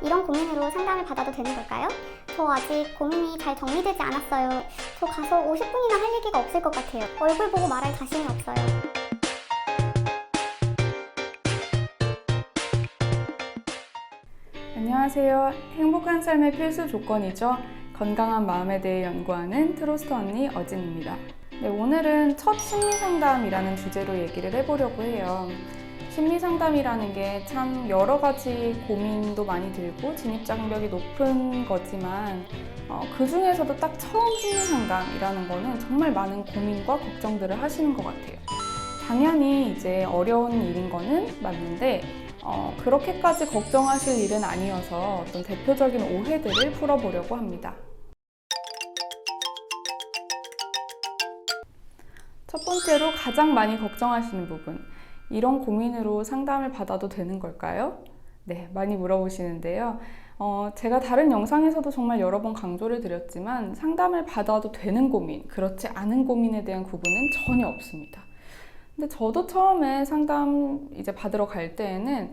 이런 고민으로 상담을 받아도 되는 걸까요? 저 아직 고민이 잘 정리되지 않았어요. 저 가서 50분이나 할 얘기가 없을 것 같아요. 얼굴 보고 말할 자신이 없어요. 안녕하세요. 행복한 삶의 필수 조건이죠. 건강한 마음에 대해 연구하는 트로스트 언니 어진입니다. 네, 오늘은 첫 심리상담이라는 주제로 얘기를 해보려고 해요. 심리상담이라는 게 참 여러 가지 고민도 많이 들고 진입장벽이 높은 거지만 그 중에서도 딱 처음 심리상담이라는 거는 정말 많은 고민과 걱정들을 하시는 것 같아요. 당연히 이제 어려운 일인 거는 맞는데 그렇게까지 걱정하실 일은 아니어서 어떤 대표적인 오해들을 풀어보려고 합니다. 첫 번째로 가장 많이 걱정하시는 부분, 이런 고민으로 상담을 받아도 되는 걸까요? 네, 많이 물어보시는데요. 제가 다른 영상에서도 정말 여러 번 강조를 드렸지만 상담을 받아도 되는 고민, 그렇지 않은 고민에 대한 구분은 전혀 없습니다. 근데 저도 처음에 상담 이제 받으러 갈 때에는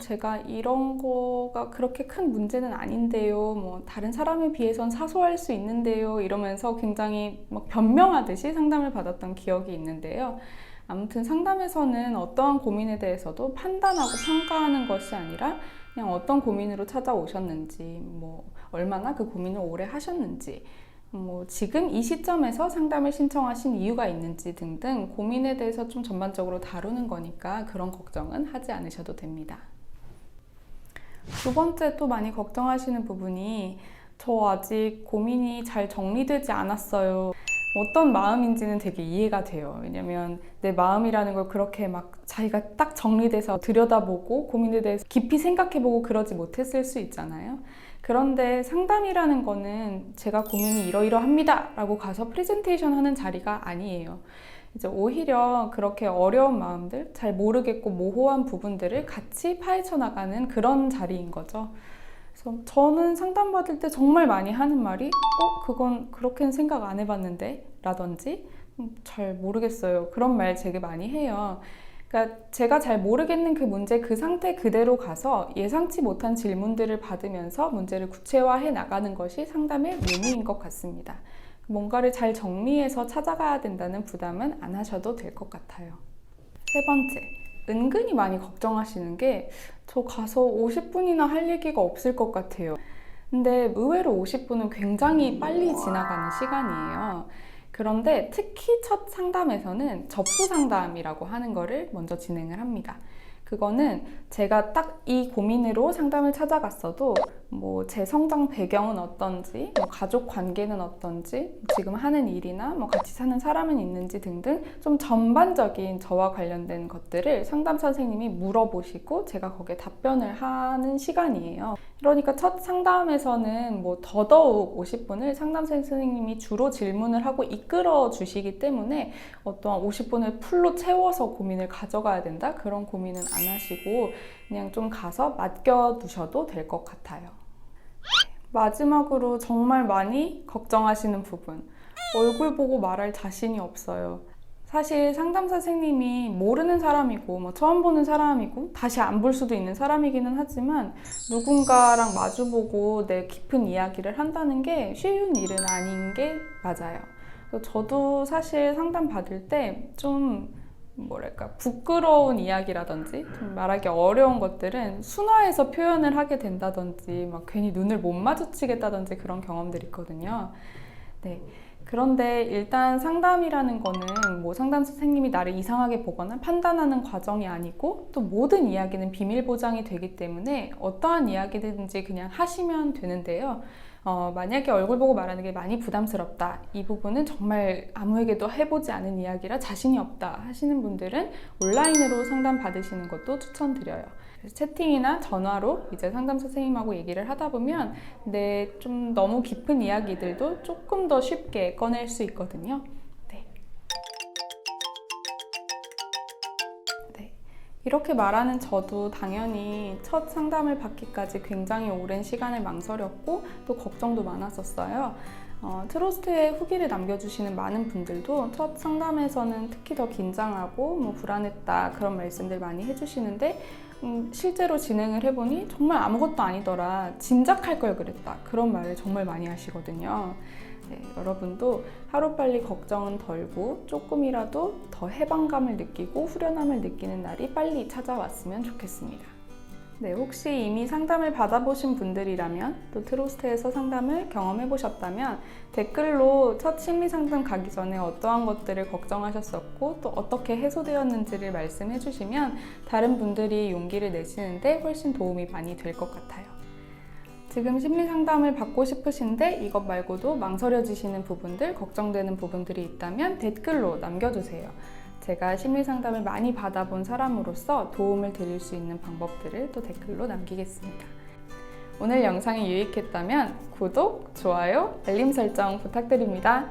제가 이런 거가 그렇게 큰 문제는 아닌데요, 뭐 다른 사람에 비해선 사소할 수 있는데요, 이러면서 굉장히 막 변명하듯이 상담을 받았던 기억이 있는데요. 아무튼 상담에서는 어떠한 고민에 대해서도 판단하고 평가하는 것이 아니라 그냥 어떤 고민으로 찾아오셨는지, 뭐 얼마나 그 고민을 오래 하셨는지, 지금 이 시점에서 상담을 신청하신 이유가 있는지 등등 고민에 대해서 좀 전반적으로 다루는 거니까 그런 걱정은 하지 않으셔도 됩니다. 두 번째 또 많이 걱정하시는 부분이 저 아직 고민이 잘 정리되지 않았어요. 어떤 마음인지는 되게 이해가 돼요. 왜냐면 내 마음이라는 걸 그렇게 막 자기가 딱 정리돼서 들여다보고 고민에 대해서 깊이 생각해보고 그러지 못했을 수 있잖아요. 그런데 상담이라는 거는 제가 고민이 이러이러합니다 라고 가서 프레젠테이션 하는 자리가 아니에요. 이제 오히려 그렇게 어려운 마음들, 잘 모르겠고 모호한 부분들을 같이 파헤쳐 나가는 그런 자리인 거죠. 그래서 저는 상담받을 때 정말 많이 하는 말이 그건 그렇게는 생각 안 해봤는데 라든지 잘 모르겠어요, 그런 말 되게 많이 해요. 그러니까 제가 잘 모르겠는 그 문제 그 상태 그대로 가서 예상치 못한 질문들을 받으면서 문제를 구체화해 나가는 것이 상담의 묘미인 것 같습니다. 뭔가를 잘 정리해서 찾아가야 된다는 부담은 안 하셔도 될 것 같아요. 세 번째, 은근히 많이 걱정하시는 게 저 가서 50분이나 할 얘기가 없을 것 같아요. 근데 의외로 50분은 굉장히 빨리 지나가는 시간이에요. 그런데 특히 첫 상담에서는 접수 상담이라고 하는 거를 먼저 진행을 합니다. 그거는 제가 딱 이 고민으로 상담을 찾아갔어도 제 성장 배경은 어떤지, 가족 관계는 어떤지, 지금 하는 일이나 같이 사는 사람은 있는지 등등 좀 전반적인 저와 관련된 것들을 상담 선생님이 물어보시고 제가 거기에 답변을 하는 시간이에요. 그러니까 첫 상담에서는 더더욱 50분을 상담 선생님이 주로 질문을 하고 이끌어 주시기 때문에 어떠한 50분을 풀로 채워서 고민을 가져가야 된다, 그런 고민은 안 하시고 그냥 좀 가서 맡겨두셔도 될 것 같아요. 마지막으로 정말 많이 걱정하시는 부분, 얼굴 보고 말할 자신이 없어요. 사실 상담 선생님이 모르는 사람이고 처음 보는 사람이고 다시 안 볼 수도 있는 사람이기는 하지만 누군가랑 마주보고 내 깊은 이야기를 한다는 게 쉬운 일은 아닌 게 맞아요. 저도 사실 상담 받을 때 좀 부끄러운 이야기라든지 좀 말하기 어려운 것들은 순화해서 표현을 하게 된다든지 괜히 눈을 못 마주치겠다든지 그런 경험들이 있거든요. 네. 그런데 일단 상담이라는 거는 상담 선생님이 나를 이상하게 보거나 판단하는 과정이 아니고 또 모든 이야기는 비밀 보장이 되기 때문에 어떠한 이야기든지 그냥 하시면 되는데요. 만약에 얼굴 보고 말하는 게 많이 부담스럽다, 이 부분은 정말 아무에게도 해보지 않은 이야기라 자신이 없다 하시는 분들은 온라인으로 상담 받으시는 것도 추천드려요. 그래서 채팅이나 전화로 이제 상담 선생님하고 얘기를 하다 보면 좀 너무 깊은 이야기들도 조금 더 쉽게 꺼낼 수 있거든요. 이렇게 말하는 저도 당연히 첫 상담을 받기까지 굉장히 오랜 시간을 망설였고 또 걱정도 많았었어요. 트러스트에 후기를 남겨주시는 많은 분들도 첫 상담에서는 특히 더 긴장하고 불안했다, 그런 말씀들 많이 해주시는데 실제로 진행을 해보니 정말 아무것도 아니더라. 짐작할 걸 그랬다. 그런 말을 정말 많이 하시거든요. 네, 여러분도 하루빨리 걱정은 덜고 조금이라도 더 해방감을 느끼고 후련함을 느끼는 날이 빨리 찾아왔으면 좋겠습니다. 네, 혹시 이미 상담을 받아보신 분들이라면 또 트로스트에서 상담을 경험해 보셨다면 댓글로 첫 심리 상담 가기 전에 어떠한 것들을 걱정하셨었고 또 어떻게 해소되었는지를 말씀해 주시면 다른 분들이 용기를 내시는데 훨씬 도움이 많이 될 것 같아요. 지금 심리 상담을 받고 싶으신데 이것 말고도 망설여지시는 부분들, 걱정되는 부분들이 있다면 댓글로 남겨주세요. 제가 심리 상담을 많이 받아본 사람으로서 도움을 드릴 수 있는 방법들을 또 댓글로 남기겠습니다. 오늘 영상이 유익했다면 구독, 좋아요, 알림 설정 부탁드립니다.